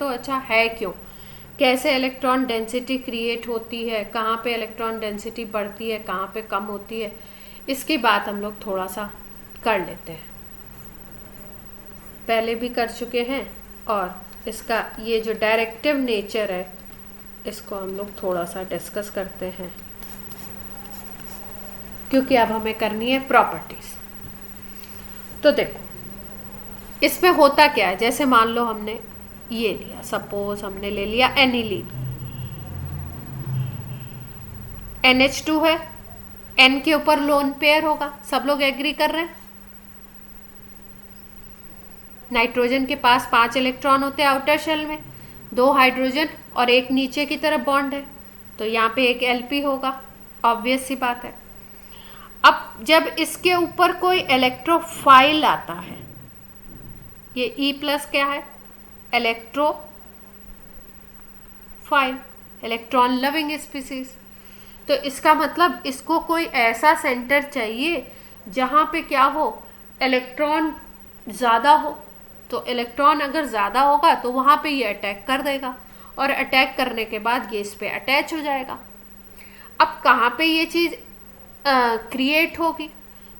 तो अच्छा है क्यों, कैसे इलेक्ट्रॉन डेंसिटी क्रिएट होती है, कहाँ पे इलेक्ट्रॉन डेंसिटी बढ़ती है, कहाँ पे कम होती है, इसकी बात हम लोग थोड़ा सा कर लेते हैं। पहले भी कर चुके हैं, और इसका ये जो डायरेक्टिव नेचर है इसको हम लोग थोड़ा सा डिस्कस करते हैं, क्योंकि अब हमें करनी है प्रॉपर्टीज। तो देखो इसमें होता क्या है, जैसे मान लो हमने ये लिया, सपोज हमने ले लिया एनिलीन, NH2 है, N के ऊपर लोन पेयर होगा, सब लोग एग्री कर रहे हैं। नाइट्रोजन के पास 5 इलेक्ट्रॉन होते हैं आउटर शेल में, 2 हाइड्रोजन और एक नीचे की तरफ बॉन्ड है, तो यहाँ पे एक LP होगा, ऑब्वियस सी बात है। अब जब इसके ऊपर कोई इलेक्ट्रोफाइल आता है, ये E+ क्या है, इलेक्ट्रोफाइल, इलेक्ट्रॉन लविंग स्पीसीज, तो इसका मतलब इसको कोई ऐसा सेंटर चाहिए जहाँ पे क्या हो, इलेक्ट्रॉन ज़्यादा हो। तो इलेक्ट्रॉन अगर ज़्यादा होगा तो वहाँ पे ये अटैक कर देगा, और अटैक करने के बाद ये इस पे अटैच हो जाएगा। अब कहाँ पे ये चीज़ क्रिएट होगी,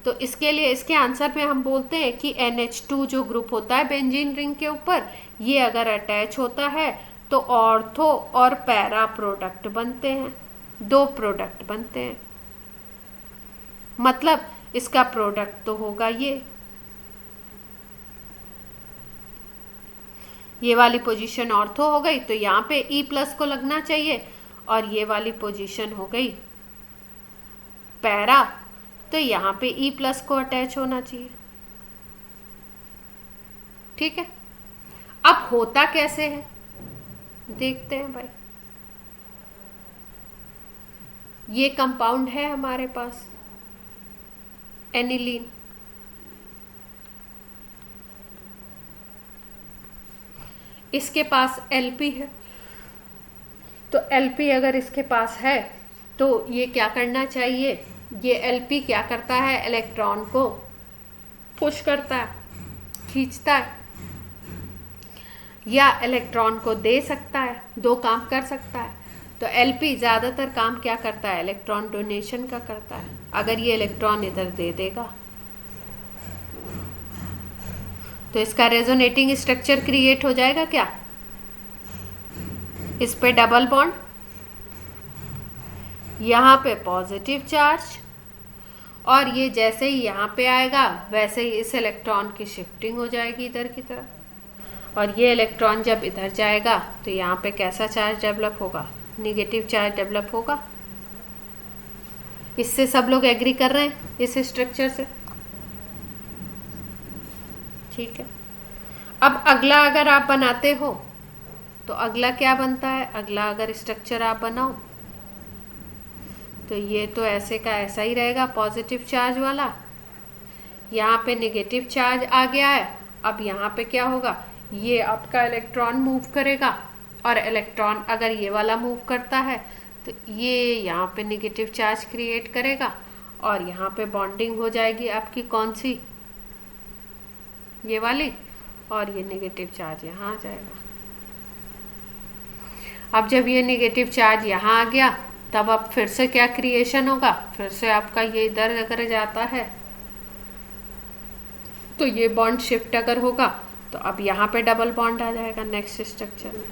तो इसके लिए इसके आंसर में हम बोलते हैं कि NH2 जो ग्रुप होता है बेंजीन रिंग के ऊपर, ये अगर अटैच होता है तो ऑर्थो और पैरा प्रोडक्ट बनते हैं, 2 प्रोडक्ट बनते हैं। मतलब इसका प्रोडक्ट तो होगा ये वाली पोजीशन ऑर्थो हो गई, तो यहाँ पे E+ को लगना चाहिए, और ये वाली पोजीशन हो गई पैरा, तो यहाँ पे E+ को अटैच होना चाहिए। ठीक है, अब होता कैसे है देखते हैं भाई। ये कंपाउंड है हमारे पास एनिलीन, इसके पास LP है, तो LP अगर इसके पास है तो ये क्या करना चाहिए, ये LP क्या करता है, इलेक्ट्रॉन को पुश करता है, खींचता है, या इलेक्ट्रॉन को दे सकता है, 2 काम कर सकता है। तो LP ज़्यादातर काम क्या करता है, इलेक्ट्रॉन डोनेशन का करता है। अगर ये इलेक्ट्रॉन इधर दे देगा तो इसका रेजोनेटिंग स्ट्रक्चर क्रिएट हो जाएगा क्या, इस पे डबल बॉन्ड, यहाँ पे पॉजिटिव चार्ज, और ये जैसे ही यहाँ पे आएगा वैसे ही इस इलेक्ट्रॉन की शिफ्टिंग हो जाएगी इधर की तरफ, और ये इलेक्ट्रॉन जब इधर जाएगा तो यहाँ पे कैसा चार्ज डेवलप होगा, निगेटिव चार्ज डेवलप होगा। इससे सब लोग एग्री कर रहे हैं, इस स्ट्रक्चर से। ठीक है, अब अगला अगर आप बनाते हो तो अगला क्या बनता है, अगला अगर स्ट्रक्चर आप बनाओ तो ये तो ऐसे का ऐसा ही रहेगा, पॉजिटिव चार्ज वाला, यहाँ पे नेगेटिव चार्ज आ गया है। अब यहाँ पे क्या होगा, ये आपका इलेक्ट्रॉन मूव करेगा, और इलेक्ट्रॉन अगर ये वाला मूव करता है तो ये यहाँ पे नेगेटिव चार्ज क्रिएट करेगा, और यहाँ पे बॉन्डिंग हो जाएगी आपकी कौन सी, ये वाली, और ये नेगेटिव चार्ज यहाँ आ जाएगा। अब जब ये नेगेटिव चार्ज यहाँ आ गया तब अब फिर से क्या क्रिएशन होगा, फिर से आपका ये इधर अगर जाता है तो ये बॉन्ड शिफ्ट अगर होगा तो अब यहाँ पे डबल बॉन्ड आ जाएगा नेक्स्ट स्ट्रक्चर में,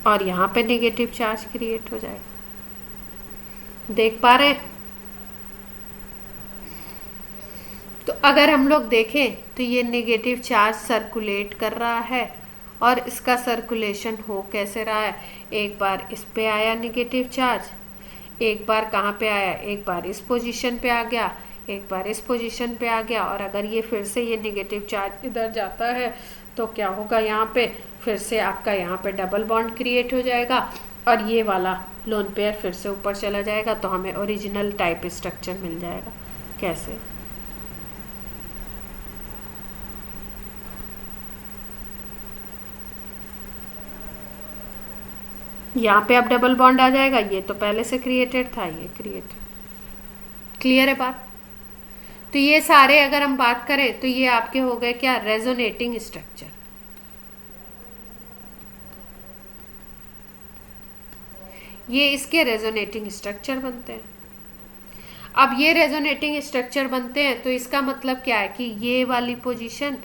और यहाँ पे नेगेटिव चार्ज क्रिएट हो जाएगा। देख पा रहे हैं? तो अगर हम लोग देखें तो ये नेगेटिव चार्ज सर्कुलेट कर रहा है, और इसका सर्कुलेशन हो कैसे रहा है, एक बार इस पे आया नेगेटिव चार्ज, एक बार कहाँ पे आया, एक बार इस पोजीशन पे आ गया, एक बार इस पोजीशन पे आ गया, और अगर ये फिर से ये नेगेटिव चार्ज इधर जाता है तो क्या होगा, यहाँ पे फिर से आपका यहाँ पे डबल बॉन्ड क्रिएट हो जाएगा, और ये वाला लोन पेयर फिर से ऊपर चला जाएगा, तो हमें ओरिजिनल टाइप स्ट्रक्चर मिल जाएगा। कैसे, यहाँ पे अब डबल बॉन्ड आ जाएगा, ये तो पहले से क्रिएटेड था, ये क्रिएटेड। क्लियर है बात? तो ये सारे अगर हम बात करें तो ये आपके हो गए क्या, रेजोनेटिंग स्ट्रक्चर। ये इसके रेजोनेटिंग स्ट्रक्चर बनते हैं। अब ये रेजोनेटिंग स्ट्रक्चर बनते हैं तो इसका मतलब क्या है कि ये वाली पोजीशन,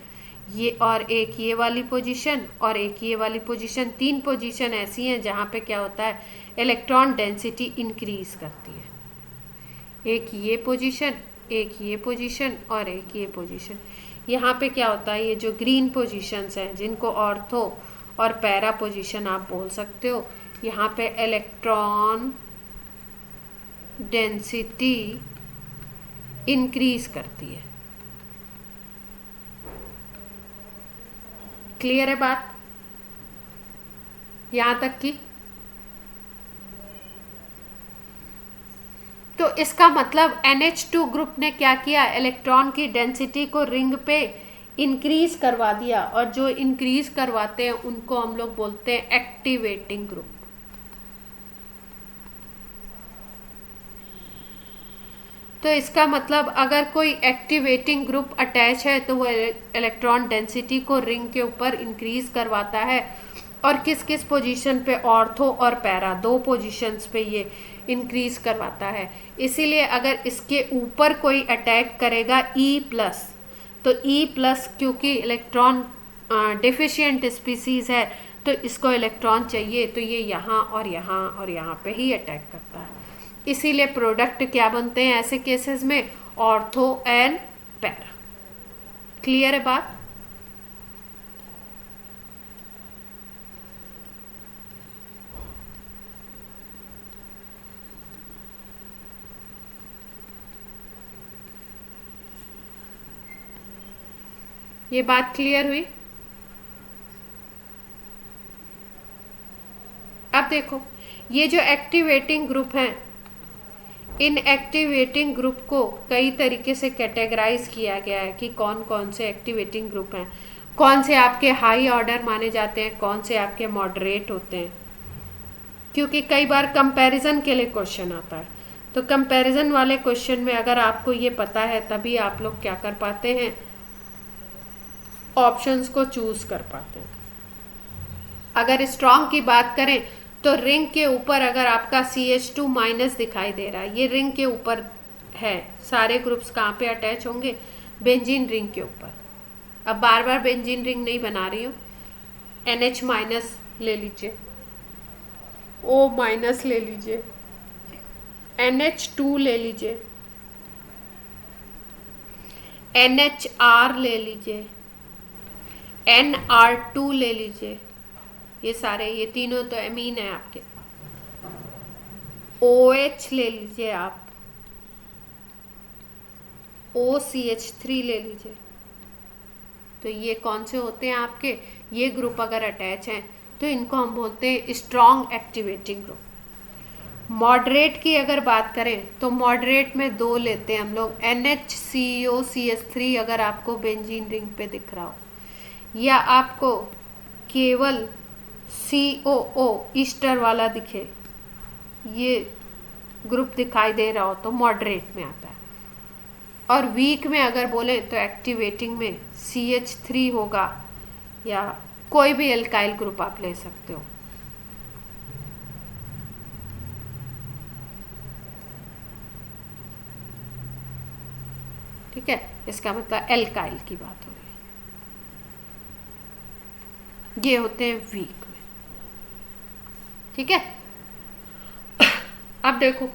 ये और एक ये वाली पोजीशन और एक ये वाली पोजीशन, तीन पोजीशन ऐसी हैं जहाँ पे क्या होता है, इलेक्ट्रॉन डेंसिटी इंक्रीज करती है। एक ये पोजीशन, एक ये पोजीशन और एक ये पोजीशन। यहाँ पे क्या होता है, ये जो ग्रीन पोजीशंस हैं जिनको ऑर्थो और पैरा पोजीशन आप बोल सकते हो, यहाँ पे इलेक्ट्रॉन डेंसिटी इंक्रीज करती है। क्लियर है बात यहाँ तक की? तो इसका मतलब NH2 ग्रुप ने क्या किया, इलेक्ट्रॉन की डेंसिटी को रिंग पे इंक्रीज करवा दिया, और जो इंक्रीज करवाते हैं उनको हम लोग बोलते हैं एक्टिवेटिंग ग्रुप। तो इसका मतलब अगर कोई एक्टिवेटिंग ग्रुप अटैच है तो वो इलेक्ट्रॉन डेंसिटी को रिंग के ऊपर इंक्रीज करवाता है, और किस किस पोजीशन पे, ऑर्थो और पैरा, दो पोजीशंस पे ये इंक्रीज करवाता है। इसीलिए अगर इसके ऊपर कोई अटैक करेगा E+, तो E+, क्योंकि इलेक्ट्रॉन डिफिशिएंट स्पीसीज है तो इसको इलेक्ट्रॉन चाहिए, तो ये यहाँ और यहाँ और यहाँ पे ही अटैक करता है। इसीलिए प्रोडक्ट क्या बनते हैं ऐसे केसेस में, ऑर्थो एंड पैरा। क्लियर है बात? ये बात क्लियर हुई? अब देखो ये जो एक्टिवेटिंग ग्रुप हैं, इन एक्टिवेटिंग ग्रुप को कई तरीके से कैटेगराइज किया गया है कि कौन कौन से एक्टिवेटिंग ग्रुप हैं, कौन से आपके हाई ऑर्डर माने जाते हैं, कौन से आपके मॉडरेट होते हैं। क्योंकि कई बार कंपैरिजन के लिए क्वेश्चन आता है, तो कंपैरिजन वाले क्वेश्चन में अगर आपको ये पता है तभी आप लोग क्या कर पाते हैं, ऑप्शंस को चूज कर पाते हैं। अगर स्ट्रॉन्ग की बात करें तो रिंग के ऊपर अगर आपका CH2- दिखाई दे रहा है, ये रिंग के ऊपर है, सारे ग्रुप्स कहाँ पे अटैच होंगे, बेंजीन रिंग के ऊपर। अब बार बार बेंजीन रिंग नहीं बना रही हूँ, NH- ले लीजिए, O- ले लीजिए, NH2 ले लीजिए, NHR ले लीजिए, NR2 ले लीजिए, ये सारे, ये तीनों तो एमीन है आपके। OH ले लीजिए आप, OCH3 ले लीजिए। तो ये कौन से होते हैं आपके, ये ग्रुप अगर अटैच हैं तो इनको हम बोलते हैं स्ट्रॉन्ग एक्टिवेटिंग ग्रुप। मॉडरेट की अगर बात करें तो मॉडरेट में दो लेते हैं हम लोग, NHCOCH3 अगर आपको बेंजीन रिंग पे दिख रहा हो, या आपको केवल COO ईस्टर वाला दिखे, ये ग्रुप दिखाई दे रहा हो तो मॉडरेट में आता है। और वीक में अगर बोले तो एक्टिवेटिंग में CH3 होगा, या कोई भी एल्काइल ग्रुप आप ले सकते हो। ठीक है, इसका मतलब एल्काइल की बात हो रही है। ये होते हैं वीक में। ठीक है, अब देखो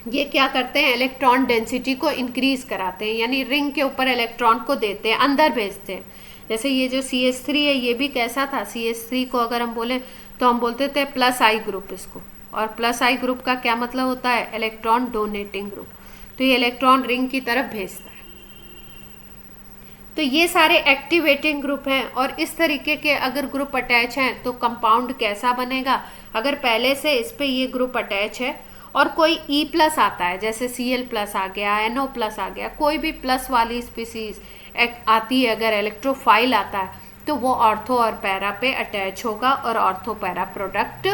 ये क्या करते हैं, इलेक्ट्रॉन डेंसिटी को इंक्रीज कराते हैं, यानी रिंग के ऊपर इलेक्ट्रॉन को देते हैं, अंदर भेजते हैं। जैसे ये जो CH3 है, ये भी कैसा था, CH3 को अगर हम बोले तो हम बोलते थे +I ग्रुप इसको, और +I ग्रुप का क्या मतलब होता है, इलेक्ट्रॉन डोनेटिंग ग्रुप। तो ये इलेक्ट्रॉन रिंग की तरफ भेजता है। तो ये सारे एक्टिवेटिंग ग्रुप हैं, और इस तरीके के अगर ग्रुप अटैच हैं तो कंपाउंड कैसा बनेगा, अगर पहले से इस पे ये ग्रुप अटैच है और कोई E+ आता है, जैसे Cl+ आ गया, NO+ आ गया, कोई भी प्लस वाली स्पीसीज आती है, अगर इलेक्ट्रोफाइल आता है तो वो ऑर्थो और पैरा पे अटैच होगा और ऑर्थो पैरा प्रोडक्ट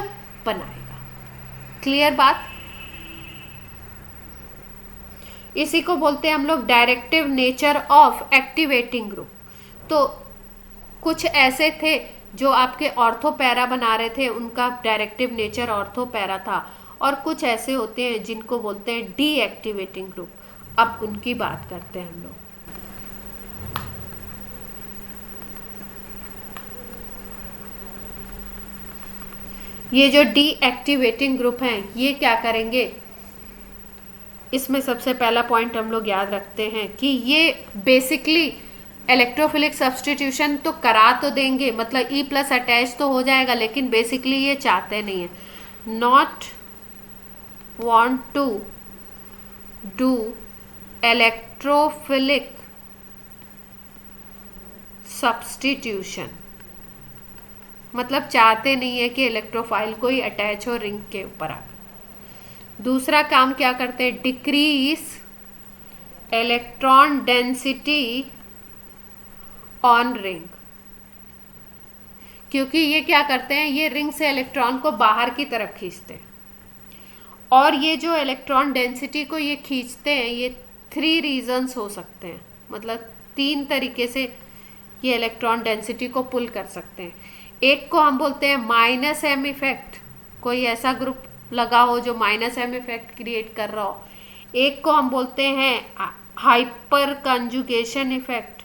बनाएगा। क्लियर बात? इसी को बोलते हैं हम लोग directive nature of activating group. तो कुछ ऐसे थे जो आपके ऑर्थो पैरा बना रहे थे, उनका डायरेक्टिव नेचर ऑर्थो पैरा था, और कुछ ऐसे होते हैं जिनको बोलते हैं डी एक्टिवेटिंग ग्रुप। अब उनकी बात करते हैं हम लोग। ये जो डी एक्टिवेटिंग ग्रुप हैं ये क्या करेंगे, इसमें सबसे पहला पॉइंट हम लोग याद रखते हैं कि ये बेसिकली इलेक्ट्रोफिलिक सब्स्टिट्यूशन तो करा तो देंगे, मतलब ई प्लस अटैच तो हो जाएगा, लेकिन बेसिकली ये चाहते नहीं है, not want to do electrophilic substitution, मतलब चाहते नहीं है कि इलेक्ट्रोफाइल कोई अटैच हो रिंग के ऊपर आकर। दूसरा काम क्या करते हैं, decrease electron density on ring, क्योंकि ये क्या करते हैं, ये रिंग से इलेक्ट्रॉन को बाहर की तरफ खींचते हैं, और ये जो इलेक्ट्रॉन डेंसिटी को ये खींचते हैं, ये 3 रीजंस हो सकते हैं, मतलब 3 तरीके से ये इलेक्ट्रॉन डेंसिटी को पुल कर सकते हैं। एक को हम बोलते हैं माइनस एम इफेक्ट, कोई ऐसा ग्रुप लगा हो जो माइनस एम इफेक्ट क्रिएट कर रहा हो। एक को हम बोलते हैं हाइपर कंजुगेशन इफेक्ट।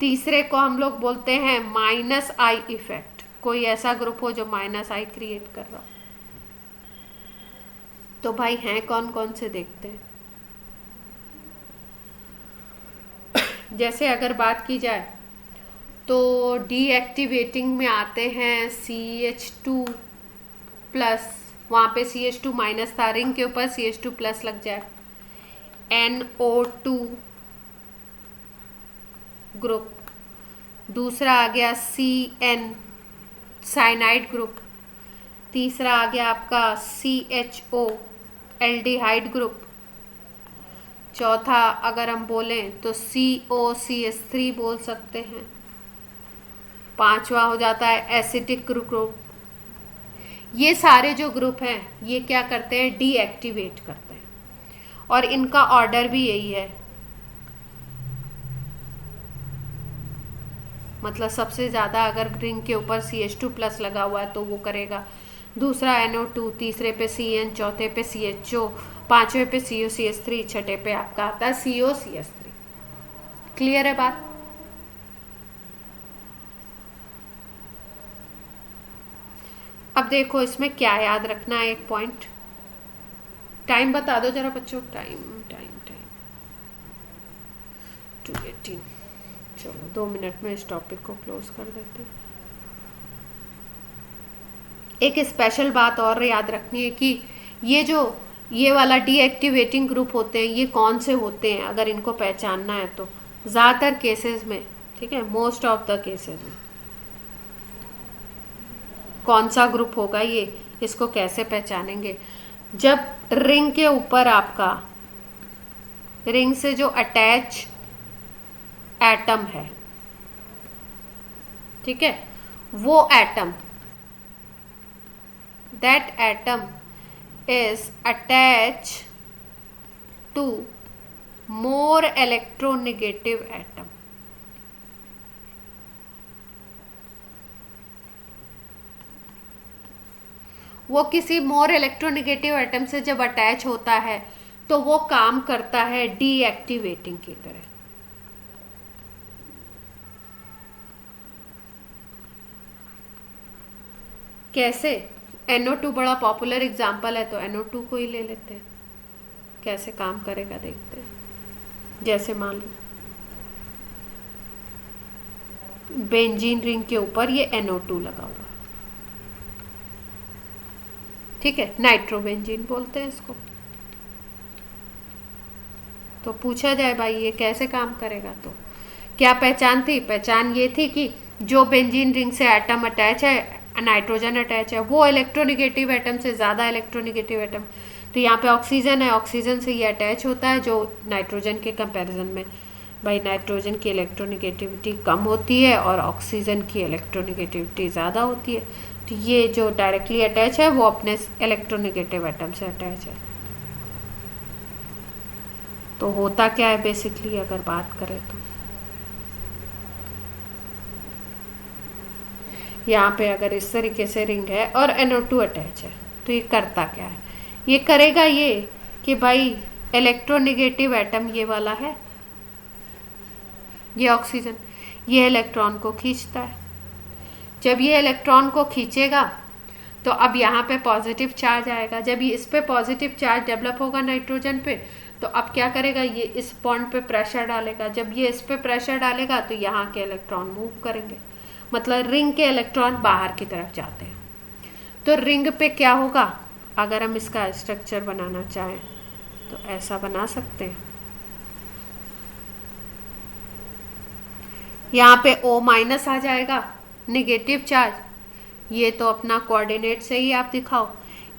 तीसरे को हम लोग बोलते हैं माइनस आई इफेक्ट, कोई ऐसा ग्रुप हो जो माइनस आई क्रिएट कर रहा हो। तो भाई हैं कौन कौन से देखते हैं। जैसे अगर बात की जाए तो डीएक्टिवेटिंग में आते हैं CH2 प्लस, वहाँ पे CH2 माइनस था, रिंग के ऊपर CH2 प्लस लग जाए, NO2 ग्रुप। दूसरा आ गया CN साइनाइड ग्रुप। तीसरा आ गया आपका CHO एल्डिहाइड ग्रुप। चौथा अगर हम बोलें तो COCH3 बोल सकते हैं। पांचवा हो जाता है एसिटिक ग्रुप। ये सारे जो ग्रुप हैं ये क्या करते हैं, डीएक्टिवेट करते हैं, और इनका ऑर्डर भी यही है, मतलब सबसे ज़्यादा अगर रिंग के ऊपर CH2 प्लस लगा हुआ है तो वो करेगा, दूसरा NO2, तीसरे पे CN, चौथे पे CHO, पांचवें पे COCH3, छठे पे आपका आता है COCH3। क्लियर है बात। अब देखो इसमें क्या याद रखना है, एक पॉइंट, टाइम बता दो जरा बच्चों, टाइम टाइम टाइम 2:18। चलो 2 मिनट में इस टॉपिक को क्लोज कर देते हैं। एक स्पेशल बात और याद रखनी है कि ये वाला डीएक्टिवेटिंग ग्रुप होते हैं, ये कौन से होते हैं, अगर इनको पहचानना है तो ज़्यादातर केसेस में, ठीक है, मोस्ट ऑफ द केसेस में कौन सा ग्रुप होगा ये, इसको कैसे पहचानेंगे, जब रिंग के ऊपर आपका रिंग से जो अटैच एटम है, ठीक है, वो atom, that atom is attached to more electronegative atom। वो किसी मोर इलेक्ट्रोनेगेटिव एटम से जब अटैच होता है तो वो काम करता है डीएक्टिवेटिंग की तरह। कैसे, NO2 बड़ा पॉपुलर एग्जाम्पल है, तो NO2 को ही ले लेते हैं, कैसे काम करेगा देखते हैं। जैसे मान लो बेंजीन रिंग के ऊपर ये NO2 लगा हुआ, ठीक है, नाइट्रोबेंजीन बोलते हैं इसको। तो पूछा जाए भाई ये कैसे काम करेगा, तो क्या पहचान थी, पहचान ये थी कि जो बेंजीन रिंग से एटम अटैच है, नाइट्रोजन अटैच है, वो इलेक्ट्रोनेगेटिव एटम से ज़्यादा इलेक्ट्रोनेगेटिव एटम, तो यहाँ पे ऑक्सीजन है, ऑक्सीजन से ये अटैच होता है, जो नाइट्रोजन के कंपैरिजन में भाई नाइट्रोजन की इलेक्ट्रोनेगेटिविटी कम होती है और ऑक्सीजन की इलेक्ट्रोनेगेटिविटी ज़्यादा होती है, तो ये जो डायरेक्टली अटैच है वो अपने इलेक्ट्रोनेगेटिव एटम से अटैच है। तो होता क्या है बेसिकली अगर बात करें तो यहाँ पे अगर इस तरीके से रिंग है और NO2 अटैच है तो ये करता क्या है, ये करेगा ये कि भाई इलेक्ट्रोनेगेटिव एटम ये वाला है, ये ऑक्सीजन, ये इलेक्ट्रॉन को खींचता है। जब ये इलेक्ट्रॉन को खींचेगा तो अब यहाँ पे पॉजिटिव चार्ज आएगा। जब ये इस पे पॉजिटिव चार्ज डेवलप होगा नाइट्रोजन पे, तो अब क्या करेगा, ये इस बॉन्ड पे प्रेशर डालेगा। जब ये इस पे प्रेशर डालेगा तो यहाँ के इलेक्ट्रॉन मूव करेंगे, मतलब रिंग के इलेक्ट्रॉन बाहर की तरफ जाते हैं। तो रिंग पे क्या होगा, अगर हम इसका स्ट्रक्चर बनाना चाहें तो ऐसा बना सकते हैं। यहाँ पे O- आ जाएगा, नेगेटिव चार्ज। ये तो अपना कोऑर्डिनेट से ही आप दिखाओ।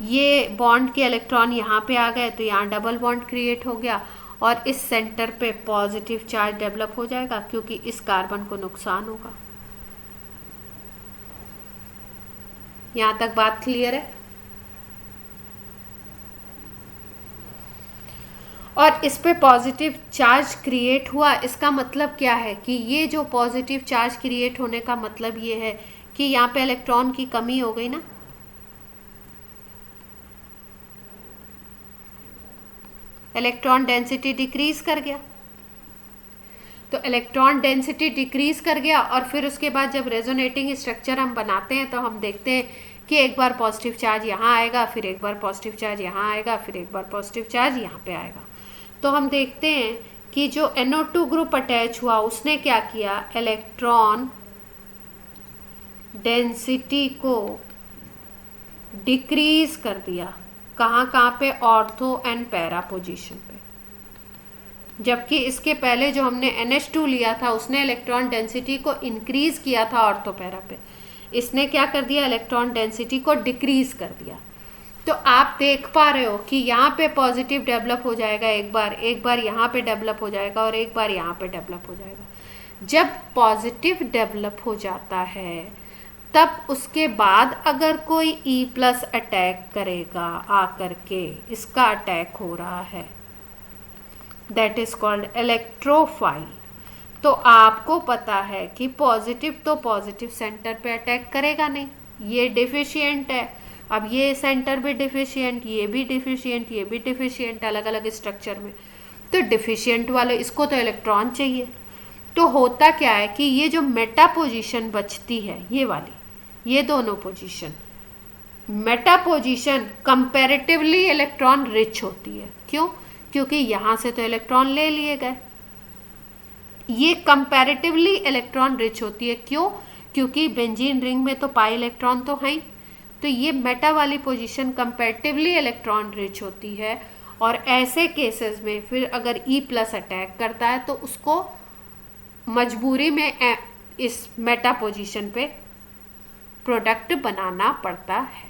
ये बॉन्ड के इलेक्ट्रॉन यहाँ पे आ गए तो यहाँ डबल बॉन्ड क्रिएट हो गया और इस सेंटर पे पॉजिटिव चार्ज डेवलप हो जाएगा क्योंकि इस कार्बन को नुकसान होगा। यहाँ तक बात क्लियर है। और इस पे पॉजिटिव चार्ज क्रिएट हुआ, इसका मतलब क्या है कि ये जो पॉजिटिव चार्ज क्रिएट होने का मतलब ये है कि यहाँ पे इलेक्ट्रॉन की कमी हो गई ना, इलेक्ट्रॉन डेंसिटी डिक्रीज कर गया। तो इलेक्ट्रॉन डेंसिटी डिक्रीज कर गया और फिर उसके बाद जब रेजोनेटिंग स्ट्रक्चर हम बनाते हैं तो हम देखते हैं कि एक बार पॉजिटिव चार्ज यहाँ आएगा, फिर एक बार पॉजिटिव चार्ज यहाँ आएगा, फिर एक बार पॉजिटिव चार्ज यहाँ पे आएगा। तो हम देखते हैं कि जो NO2 ग्रुप अटैच हुआ उसने क्या किया, इलेक्ट्रॉन डेंसिटी को डिक्रीज कर दिया। कहाँ पे, ऑर्थो एंड पैरा पोजीशन पे। जबकि इसके पहले जो हमने NH2 लिया था उसने इलेक्ट्रॉन डेंसिटी को इंक्रीज किया था ऑर्थो पैरा पे, इसने क्या कर दिया, इलेक्ट्रॉन डेंसिटी को डिक्रीज कर दिया। तो आप देख पा रहे हो कि यहाँ पे पॉजिटिव डेवलप हो जाएगा, एक बार यहाँ पे डेवलप हो जाएगा और एक बार यहाँ पे डेवलप हो जाएगा। जब पॉजिटिव डेवलप हो जाता है तब उसके बाद अगर कोई E+ अटैक करेगा आकर के, इसका अटैक हो रहा है, दैट इज कॉल्ड इलेक्ट्रोफाइल। तो आपको पता है कि पॉजिटिव तो पॉजिटिव सेंटर पे अटैक करेगा नहीं, ये डिफिशिएंट है। अब ये सेंटर भी डिफिशिएंट, ये भी डिफिशिएंट, ये भी डिफिशिएंट, अलग अलग स्ट्रक्चर में। तो डिफिशिएंट वाले इसको तो इलेक्ट्रॉन चाहिए। तो होता क्या है कि ये जो मेटा पोजीशन बचती है, ये वाली, ये दोनों position, Meta position comparatively electron rich होती है। क्यों? क्योंकि यहाँ से तो इलेक्ट्रॉन ले लिए गए, ये कंपैरेटिवली इलेक्ट्रॉन रिच होती है। क्यों? क्योंकि बेंजीन रिंग में तो पाई इलेक्ट्रॉन तो है ही, तो ये मेटा वाली पोजीशन कंपैरेटिवली इलेक्ट्रॉन रिच होती है। और ऐसे केसेस में फिर अगर E+ अटैक करता है तो उसको मजबूरी में इस मेटा पोजीशन पे प्रोडक्ट बनाना पड़ता है।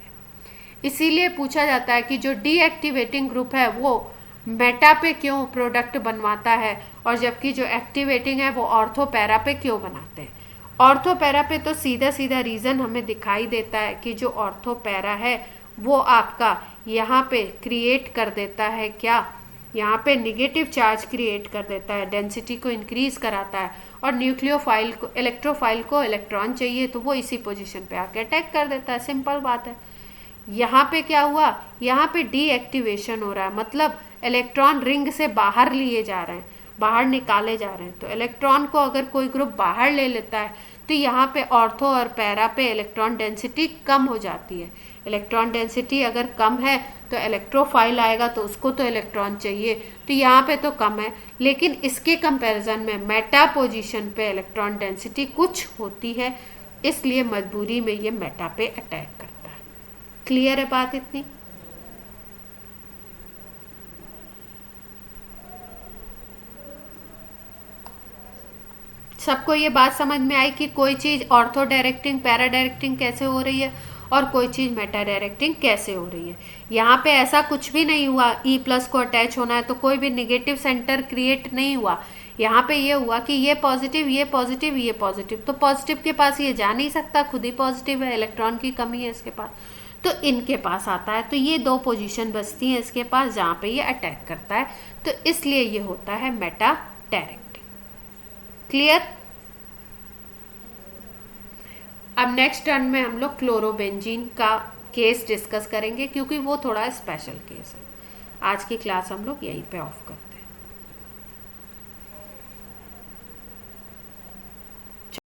इसीलिए पूछा जाता है कि जो डीएक्टिवेटिंग ग्रुप है वो मेटा पे क्यों प्रोडक्ट बनवाता है और जबकि जो एक्टिवेटिंग है वो ऑर्थो पैरा पे क्यों बनाते हैं। ऑर्थो पैरा पे तो सीधा सीधा रीज़न हमें दिखाई देता है कि जो ऑर्थो पैरा है वो आपका यहाँ पे क्रिएट कर देता है क्या, यहाँ पे निगेटिव चार्ज क्रिएट कर देता है, डेंसिटी को इंक्रीज कराता है और न्यूक्लियोफाइल को, इलेक्ट्रोफाइल को इलेक्ट्रॉन चाहिए तो वो इसी पोजीशन पे आके अटैक कर देता है। सिंपल बात है। यहाँ पे क्या हुआ, यहाँ पे डीएक्टिवेशन हो रहा है, मतलब इलेक्ट्रॉन रिंग से बाहर लिए जा रहे हैं, बाहर निकाले जा रहे हैं। तो इलेक्ट्रॉन को अगर कोई ग्रुप बाहर ले लेता है तो यहाँ पे ऑर्थो और पैरा पे इलेक्ट्रॉन डेंसिटी कम हो जाती है। इलेक्ट्रॉन डेंसिटी अगर कम है तो इलेक्ट्रोफाइल आएगा तो उसको तो इलेक्ट्रॉन चाहिए, तो यहाँ पे तो कम है। लेकिन इसके कंपैरिजन में मेटा पोजीशन पे इलेक्ट्रॉन डेंसिटी कुछ होती है, इसलिए मजबूरी में ये मेटा पे अटैक करता है। क्लियर है बात इतनी? सबको ये बात समझ में आई कि कोई चीज़ ऑर्थो डायरेक्टिंग पैरा डायरेक्टिंग कैसे हो रही है और कोई चीज़ मेटा डायरेक्टिंग कैसे हो रही है। यहाँ पे ऐसा कुछ भी नहीं हुआ ई प्लस को अटैच होना है तो कोई भी निगेटिव सेंटर क्रिएट नहीं हुआ। यहाँ पे ये हुआ कि ये पॉजिटिव ये पॉजिटिव ये पॉजिटिव, तो पॉजिटिव के पास ये जा नहीं सकता, खुद ही पॉजिटिव है, इलेक्ट्रॉन की कमी है इसके पास, तो इनके पास आता है। तो ये दो पोजीशन बचती हैं इसके पास जहाँ पे ये अटैक करता है, तो इसलिए ये होता है मेटा डायरेक्टिंग। क्लियर। अब नेक्स्ट टर्न में हम लोग क्लोरोबेंजीन का केस डिस्कस करेंगे क्योंकि वो थोड़ा स्पेशल केस है। आज की क्लास हम लोग यहीं पे ऑफ करते हैं।